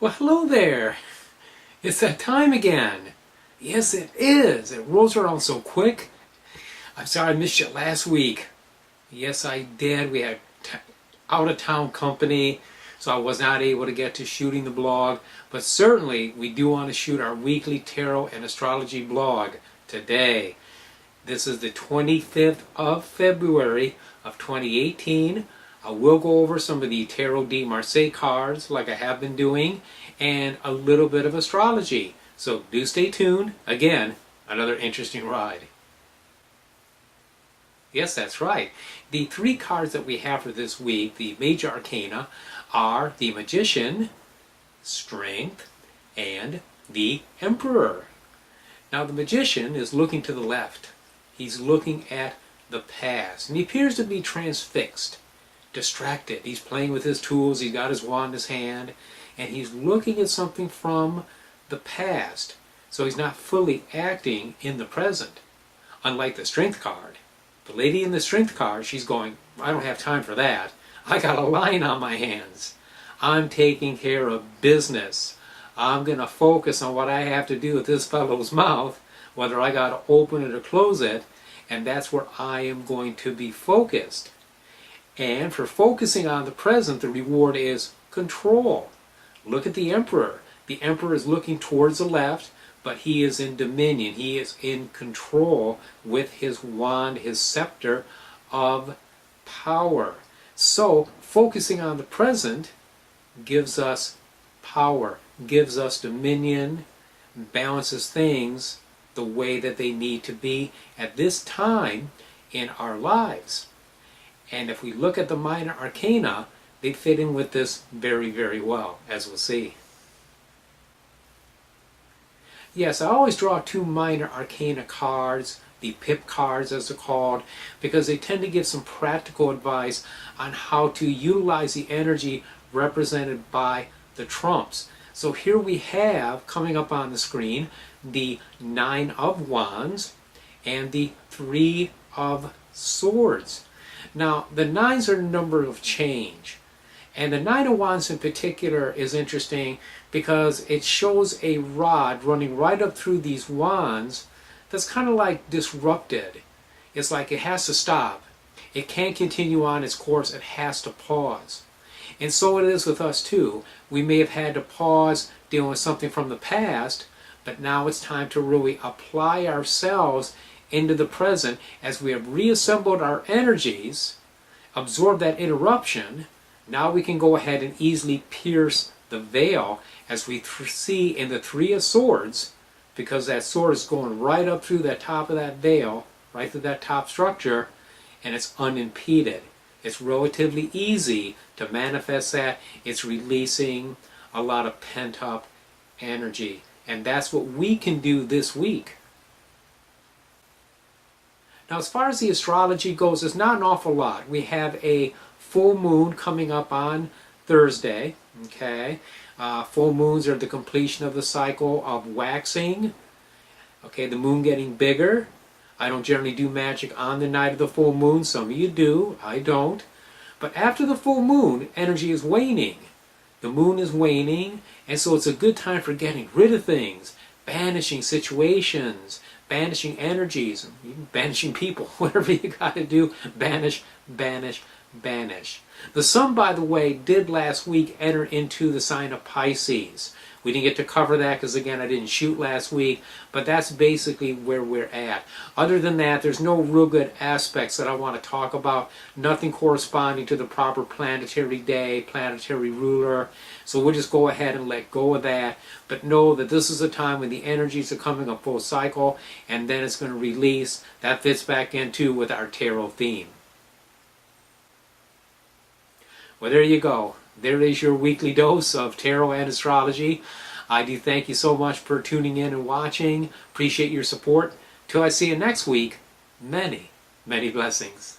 Well, hello there. It's that time again. Yes, it is. It rolls around so quick. I'm sorry I missed you last week. Yes, I did. We had out-of-town company, so I was not able to get to shooting the blog. But certainly, we do want to shoot our weekly tarot and astrology blog today. This is the 25th of February of 2018. I will go over some of the Tarot de Marseille cards like I have been doing and a little bit of astrology. So do stay tuned. Again, another interesting ride. Yes, that's right. The three cards that we have for this week, the major arcana, are the Magician, Strength, and the Emperor. Now the Magician is looking to the left. He's looking at the past, and he appears to be transfixed, distracted. He's playing with his tools, he's got his wand in his hand, and he's looking at something from the past. So he's not fully acting in the present. Unlike the Strength card. The lady in the Strength card, she's going, I don't have time for that. I got a line on my hands. I'm taking care of business. I'm going to focus on what I have to do with this fellow's mouth, whether I got to open it or close it, and that's where I am going to be focused. And for focusing on the present, the reward is control. Look at the Emperor. The Emperor is looking towards the left, but he is in dominion. He is in control with his wand, his scepter of power. So, focusing on the present gives us power, gives us dominion, balances things the way that they need to be at this time in our lives. And if we look at the minor arcana, they fit in with this very, very well, as we'll see. Yes, I always draw two minor arcana cards, the pip cards as they're called, because they tend to give some practical advice on how to utilize the energy represented by the trumps. So here we have, coming up on the screen, the Nine of Wands and the Three of Swords. Now, the nines are a number of change. And the Nine of Wands in particular is interesting because it shows a rod running right up through these wands that's kind of like disrupted. It's like it has to stop. It can't continue on its course. It has to pause. And so it is with us too. We may have had to pause dealing with something from the past, but now it's time to really apply ourselves into the present as we have reassembled our energies, absorb that interruption. Now we can go ahead and easily pierce the veil as we see in the Three of Swords, because that sword is going right up through the top of that veil, right through that top structure, and it's unimpeded. It's relatively easy to manifest that. It's releasing a lot of pent-up energy. And that's what we can do this week. Now, as far as the astrology goes, there's not an awful lot. We have a full moon coming up on Thursday. Okay, full moons are the completion of the cycle of waxing. Okay, the moon getting bigger. I don't generally do magic on the night of the full moon. Some of you do. I don't. But after the full moon, energy is waning. The moon is waning, and so it's a good time for getting rid of things, banishing situations, banishing energies, even banishing people. Whatever you got to do, banish, banish, banish. The sun, by the way, did last week enter into the sign of Pisces. We didn't get to cover that because, again, I didn't shoot last week, but that's basically where we're at. Other than that, there's no real good aspects that I want to talk about. Nothing corresponding to the proper planetary day, planetary ruler. So we'll just go ahead and let go of that. But know that this is a time when the energies are coming up full cycle, and then it's going to release. That fits back into with our tarot theme. Well, there you go. There is your weekly dose of tarot and astrology. I do thank you so much for tuning in and watching. Appreciate your support. Till I see you next week, many, many blessings.